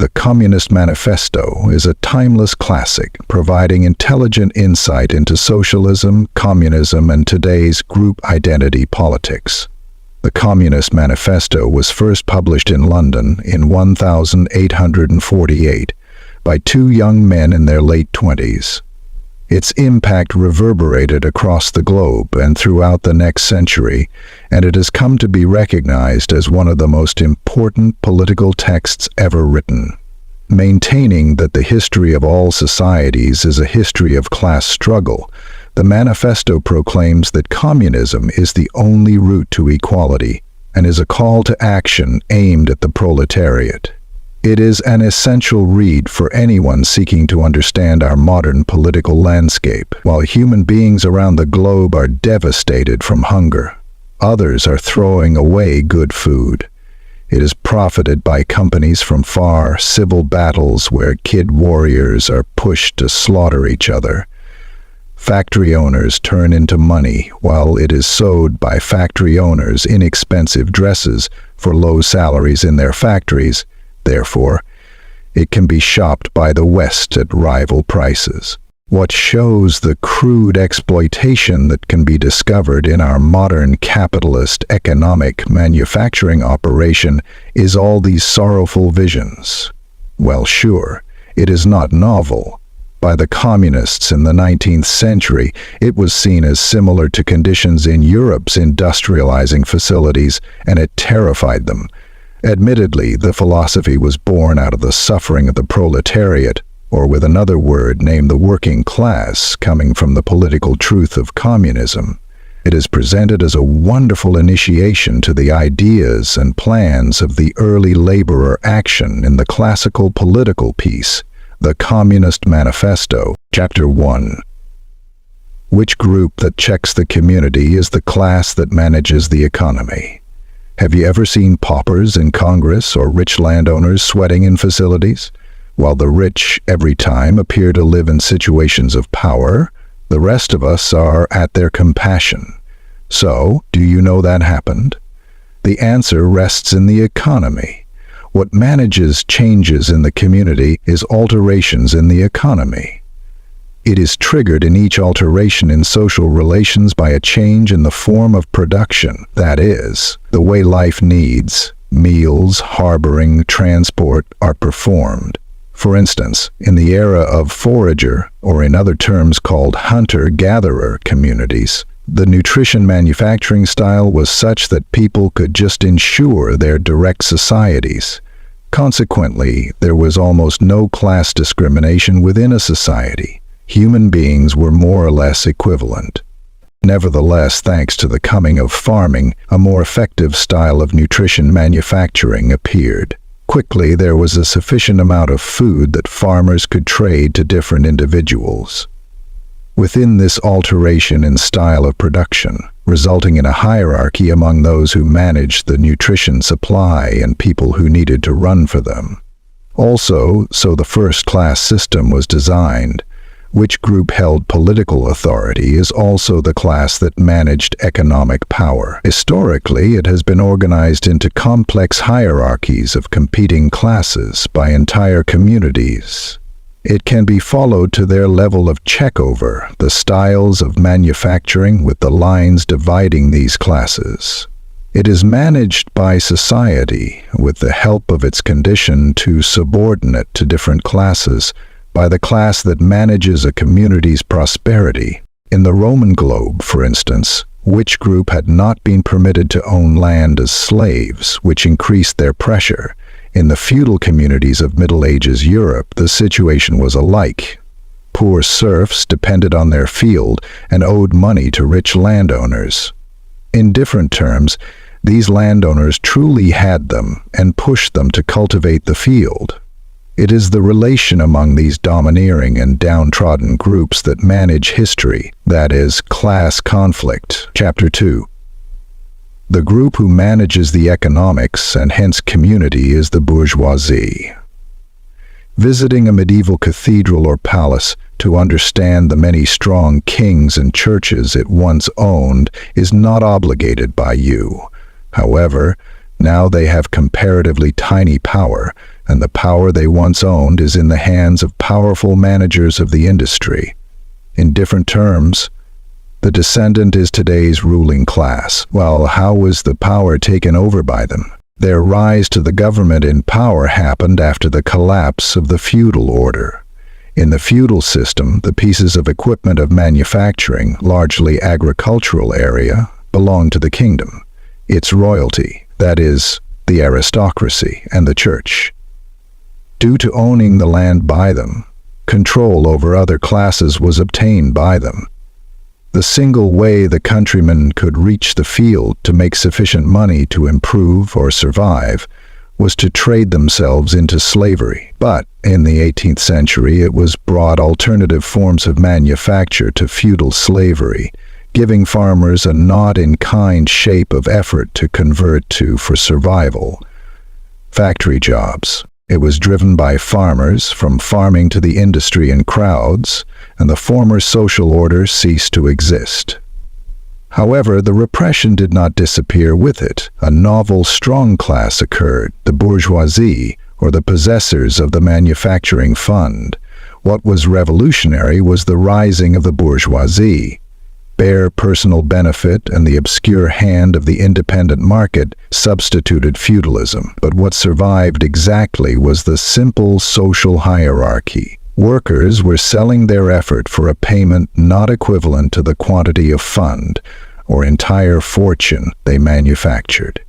the Communist Manifesto is a timeless classic, providing intelligent insight into socialism, communism, and today's group identity politics. The Communist Manifesto was first published in London in 1848 by two young men in their late 20s. Its impact reverberated across the globe and throughout the next century, and it has come to be recognized as one of the most important political texts ever written. Maintaining that the history of all societies is a history of class struggle, the Manifesto proclaims that communism is the only route to equality and is a call to action aimed at the proletariat. It is an essential read for anyone seeking to understand our modern political landscape. While human beings around the globe are devastated from hunger, others are throwing away good food. It is profited by companies from far, civil battles where kid warriors are pushed to slaughter each other. Factory owners turn into money while it is sewed by factory owners inexpensive dresses for low salaries in their factories. Therefore, it can be shopped by the West at rival prices. What shows the crude exploitation that can be discovered in our modern capitalist economic manufacturing operation is all these sorrowful visions. Well, sure, it is not novel. By the communists in the 19th century, it was seen as similar to conditions in Europe's industrializing facilities, and it terrified them. Admittedly, the philosophy was born out of the suffering of the proletariat, or with another word named the working class, coming from the political truth of communism. It is presented as a wonderful initiation to the ideas and plans of the early laborer action in the classical political piece, the Communist Manifesto, Chapter 1. Which group that checks the community is the class that manages the economy? Have you ever seen paupers in Congress or rich landowners sweating in facilities? While the rich every time appear to live in situations of power, the rest of us are at their compassion. So, do you know that happened? The answer rests in the economy. What manages changes in the community is alterations in the economy. It is triggered in each alteration in social relations by a change in the form of production, that is, the way life needs, meals, harboring, transport, are performed. For instance, in the era of forager, or in other terms called hunter-gatherer communities, the nutrition manufacturing style was such that people could just ensure their direct societies. Consequently, there was almost no class discrimination within a society. Human beings were more or less equivalent. Nevertheless, thanks to the coming of farming, a more effective style of nutrition manufacturing appeared. Quickly, there was a sufficient amount of food that farmers could trade to different individuals. Within this alteration in style of production, resulting in a hierarchy among those who managed the nutrition supply and people who needed to run for them. Also, so the first-class system was designed. Which group held political authority is also the class that managed economic power. Historically, it has been organized into complex hierarchies of competing classes by entire communities. It can be followed to their level of checkover, the styles of manufacturing with the lines dividing these classes. It is managed by society with the help of its condition to subordinate to different classes, by the class that manages a community's prosperity. In the Roman globe, for instance, which group had not been permitted to own land as slaves, which increased their pressure? In the feudal communities of Middle Ages Europe, the situation was alike. Poor serfs depended on their field and owed money to rich landowners. In different terms, these landowners truly had them and pushed them to cultivate the field. It is the relation among these domineering and downtrodden groups that manage history, that is, class conflict. Chapter 2. The group who manages the economics and hence community is the bourgeoisie. Visiting a medieval cathedral or palace to understand the many strong kings and churches it once owned is not obligated by you. However, now they have comparatively tiny power, and the power they once owned is in the hands of powerful managers of the industry. In different terms, the descendant is today's ruling class. Well, how was the power taken over by them? Their rise to the government in power happened after the collapse of the feudal order. In the feudal system, the pieces of equipment of manufacturing, largely agricultural area, belonged to the kingdom, its royalty, that is, the aristocracy, and the church. Due to owning the land by them, control over other classes was obtained by them. The single way the countrymen could reach the field to make sufficient money to improve or survive was to trade themselves into slavery. But in the 18th century, it was brought alternative forms of manufacture to feudal slavery, giving farmers a not-in-kind shape of effort to convert to for survival. Factory jobs. It was driven by farmers from farming to the industry in crowds, and the former social order ceased to exist. However, the repression did not disappear with it. A novel strong class occurred, the bourgeoisie, or the possessors of the manufacturing fund. What was revolutionary was the rising of the bourgeoisie. Bare personal benefit and the obscure hand of the independent market substituted feudalism. But what survived exactly was the simple social hierarchy. Workers were selling their effort for a payment not equivalent to the quantity of fund or entire fortune they manufactured.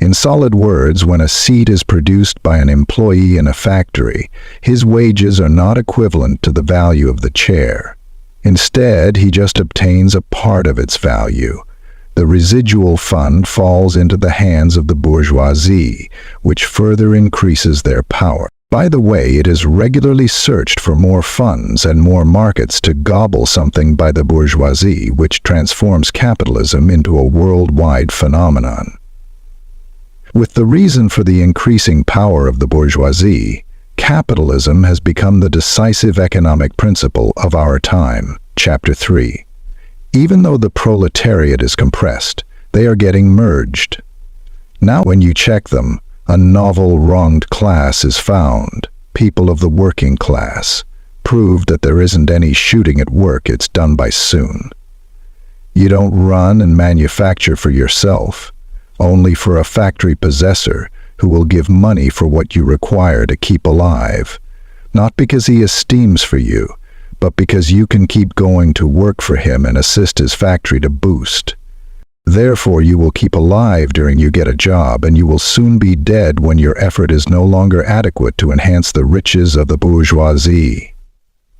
In solid words, when a seat is produced by an employee in a factory, his wages are not equivalent to the value of the chair. Instead, he just obtains a part of its value. The residual fund falls into the hands of the bourgeoisie, which further increases their power. By the way, it is regularly searched for more funds and more markets to gobble something by the bourgeoisie, which transforms capitalism into a worldwide phenomenon. With the reason for the increasing power of the bourgeoisie, capitalism has become the decisive economic principle of our time. Chapter 3. Even though the proletariat is compressed, they are getting merged. Now when you check them, a novel wronged class is found. People of the working class. Proved that there isn't any shooting at work, it's done by soon. You don't run and manufacture for yourself, only for a factory possessor who will give money for what you require to keep alive, not because he esteems for you, but because you can keep going to work for him and assist his factory to boost. Therefore, you will keep alive during you get a job, and you will soon be dead when your effort is no longer adequate to enhance the riches of the bourgeoisie.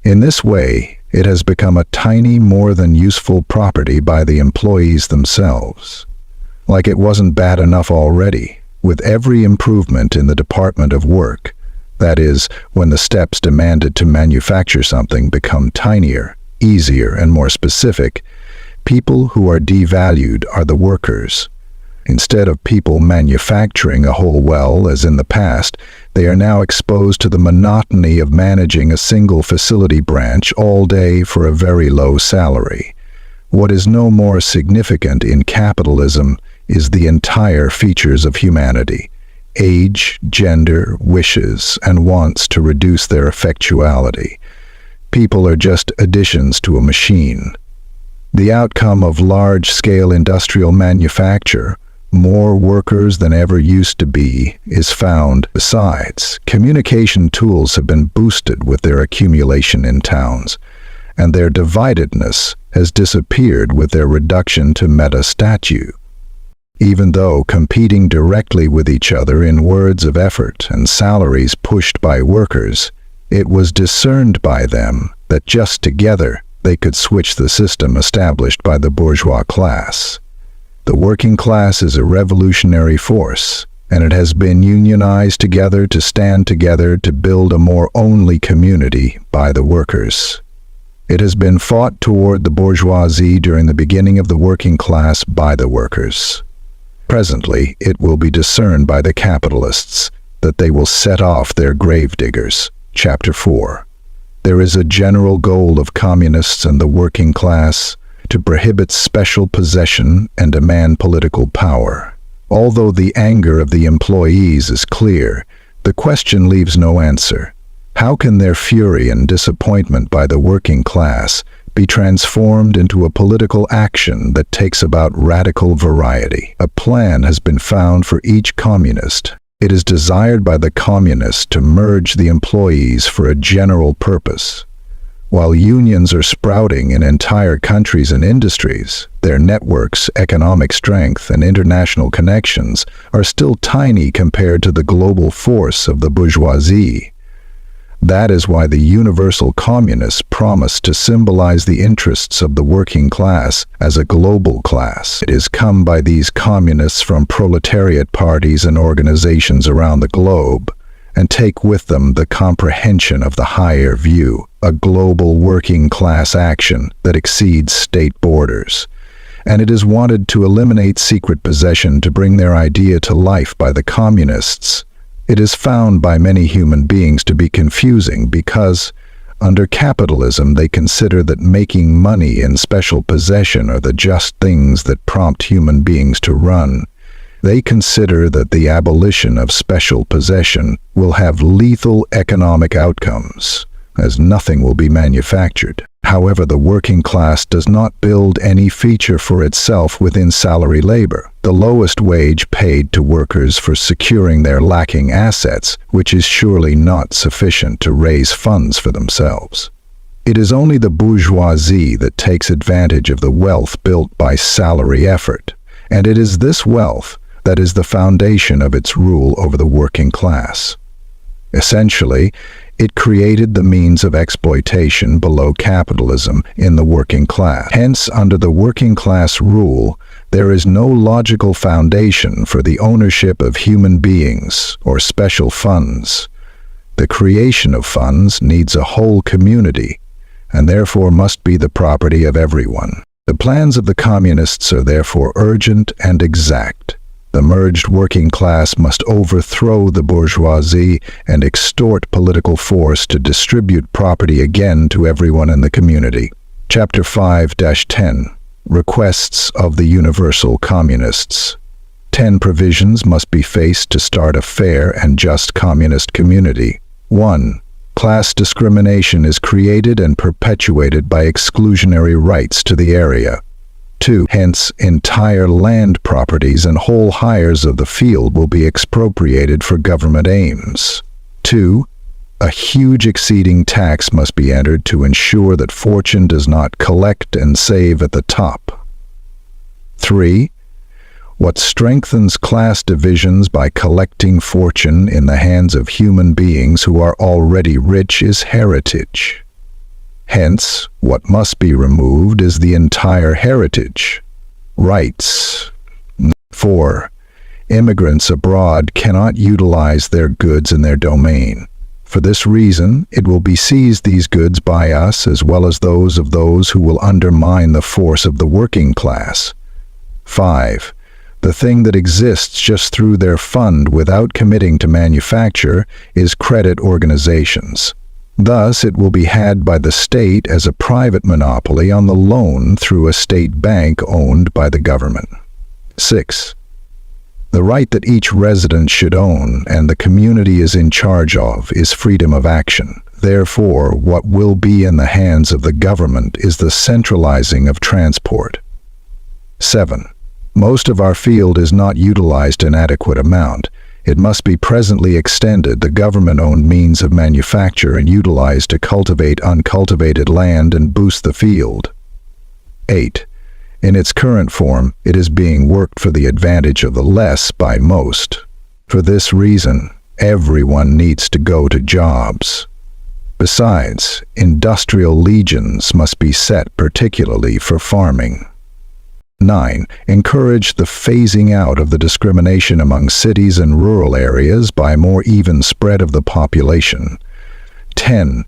In this way, it has become a tiny, more than useful property by the employees themselves. Like it wasn't bad enough already. With every improvement in the department of work, that is, when the steps demanded to manufacture something become tinier, easier, and more specific, people who are devalued are the workers. Instead of people manufacturing a whole well, as in the past, they are now exposed to the monotony of managing a single facility branch all day for a very low salary. What is no more significant in capitalism is the entire features of humanity: age, gender, wishes, and wants to reduce their effectuality. People are just additions to a machine. The outcome of large-scale industrial manufacture, more workers than ever used to be, is found. Besides, communication tools have been boosted with their accumulation in towns, and their dividedness has disappeared with their reduction to metastatue. Even though competing directly with each other in words of effort and salaries pushed by workers, it was discerned by them that just together they could switch the system established by the bourgeois class. The working class is a revolutionary force, and it has been unionized together to stand together to build a more only community by the workers. It has been fought toward the bourgeoisie during the beginning of the working class by the workers. Presently, it will be discerned by the capitalists that they will set off their gravediggers. Chapter 4. There is a general goal of communists and the working class to prohibit special possession and demand political power. Although the anger of the employees is clear, The question leaves no answer. How can their fury and disappointment by the working class be transformed into a political action that takes about radical variety? A plan has been found for each communist. It is desired by the communists to merge the employees for a general purpose. While unions are sprouting in entire countries and industries, their networks, economic strength, and international connections are still tiny compared to the global force of the bourgeoisie. That is why the universal communists promise to symbolize the interests of the working class as a global class. It is come by these communists from proletariat parties and organizations around the globe, and take with them the comprehension of the higher view, a global working class action that exceeds state borders. And it is wanted to eliminate secret possession to bring their idea to life by the communists. It is found by many human beings to be confusing because, under capitalism, they consider that making money and special possession are the just things that prompt human beings to run. They consider that the abolition of special possession will have lethal economic outcomes, as nothing will be manufactured. However, the working class does not build any feature for itself within salary labor, the lowest wage paid to workers for securing their lacking assets, which is surely not sufficient to raise funds for themselves. It is only the bourgeoisie that takes advantage of the wealth built by salary effort, and it is this wealth that is the foundation of its rule over the working class. Essentially, it created the means of exploitation below capitalism in the working class. Hence, under the working class rule, there is no logical foundation for the ownership of human beings or special funds. The creation of funds needs a whole community, and therefore must be the property of everyone. The plans of the communists are therefore urgent and exact. The merged working class must overthrow the bourgeoisie and extort political force to distribute property again to everyone in the community. Chapter 5-10 Requests of the Universal Communists. 10 provisions must be faced to start a fair and just communist community. 1. Class discrimination is created and perpetuated by exclusionary rights to the area. 2. Hence, entire land properties and whole hires of the field will be expropriated for government aims. 2. A huge exceeding tax must be entered to ensure that fortune does not collect and save at the top. 3. What strengthens class divisions by collecting fortune in the hands of human beings who are already rich is heritage. Hence, what must be removed is the entire heritage. Rights. 4. Immigrants abroad cannot utilize their goods in their domain. For this reason, it will be seized these goods by us as well as those of those who will undermine the force of the working class. 5. The thing that exists just through their fund without committing to manufacture is credit organizations. Thus, it will be had by the state as a private monopoly on the loan through a state bank owned by the government. 6. The right that each resident should own and the community is in charge of is freedom of action. Therefore, what will be in the hands of the government is the centralizing of transport. 7. Most of our field is not utilized in adequate amount. It must be presently extended, the government-owned means of manufacture, and utilized to cultivate uncultivated land and boost the field. 8. In its current form, it is being worked for the advantage of the less by most. For this reason, everyone needs to go to jobs. Besides, industrial legions must be set particularly for farming. 9. Encourage the phasing out of the discrimination among cities and rural areas by more even spread of the population. 10.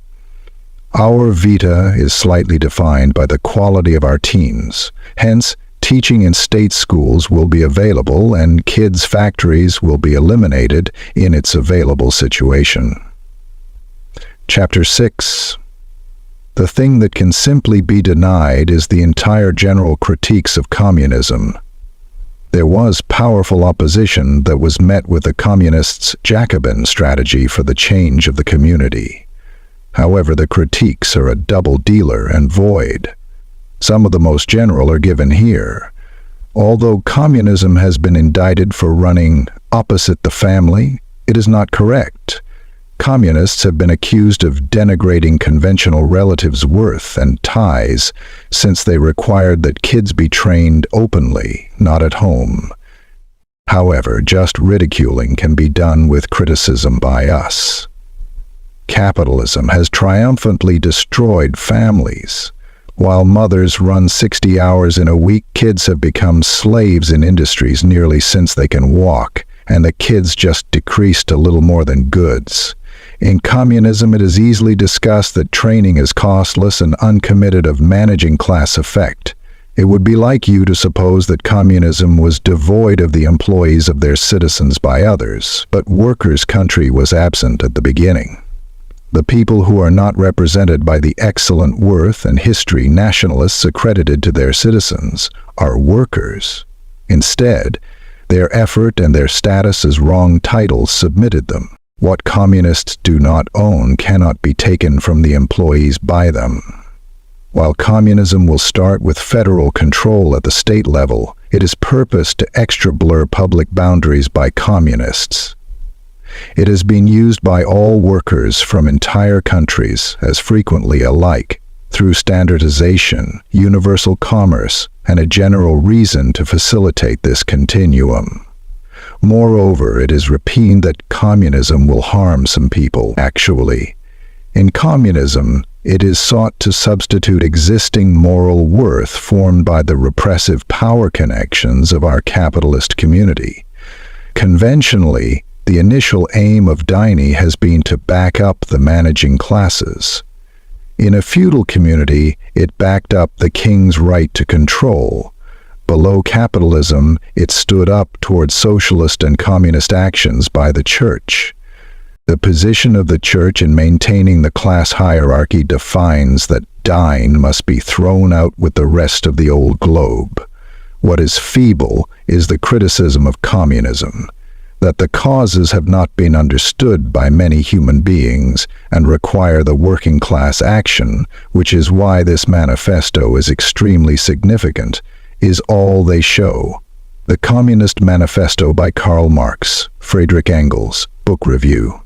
Our vita is slightly defined by the quality of our teens. Hence, teaching in state schools will be available and kids' factories will be eliminated in its available situation. Chapter 6. The thing that can simply be denied is the entire general critiques of communism. There was powerful opposition that was met with the communists' Jacobin strategy for the change of the community. However, the critiques are a double dealer and void. Some of the most general are given here. Although communism has been indicted for running opposite the family, it is not correct. Communists have been accused of denigrating conventional relatives' worth and ties since they required that kids be trained openly, not at home. However, just ridiculing can be done with criticism by us. Capitalism has triumphantly destroyed families. While mothers run 60 hours in a week, kids have become slaves in industries nearly since they can walk, and the kids just decreased to little more than goods. In communism, it is easily discussed that training is costless and uncommitted of managing class effect. It would be like you to suppose that communism was devoid of the employees of their citizens by others, but workers' country was absent at the beginning. The people who are not represented by the excellent worth and history nationalists accredited to their citizens are workers. Instead, their effort and their status as wrong titles submitted them. What communists do not own cannot be taken from the employees by them. While communism will start with federal control at the state level, it is purposed to extra-blur public boundaries by communists. It has been used by all workers from entire countries as frequently alike, through standardization, universal commerce, and a general reason to facilitate this continuum. Moreover, it is repeated that communism will harm some people, actually. In communism, it is sought to substitute existing moral worth formed by the repressive power connections of our capitalist community. Conventionally, the initial aim of Dini has been to back up the managing classes. In a feudal community, it backed up the king's right to control. Below capitalism, it stood up towards socialist and communist actions by the church. The position of the church in maintaining the class hierarchy defines that Dine must be thrown out with the rest of the old globe. What is feeble is the criticism of communism, that the causes have not been understood by many human beings and require the working class action, which is why this manifesto is extremely significant, is all they show. The Communist Manifesto by Karl Marx, Friedrich Engels, Book Review.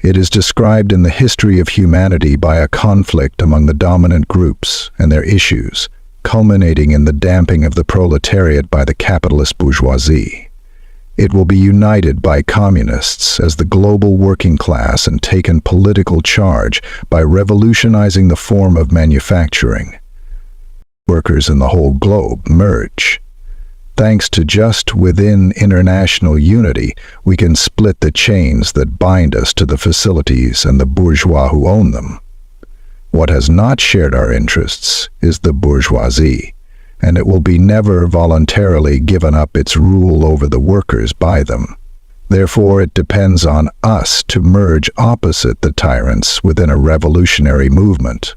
It is described in the history of humanity by a conflict among the dominant groups and their issues, culminating in the damping of the proletariat by the capitalist bourgeoisie. It will be united by communists as the global working class and taken political charge by revolutionizing the form of manufacturing. Workers in the whole globe merge. Thanks to just within international unity, we can split the chains that bind us to the facilities and the bourgeois who own them. What has not shared our interests is the bourgeoisie, and it will be never voluntarily given up its rule over the workers by them. Therefore, it depends on us to merge opposite the tyrants within a revolutionary movement.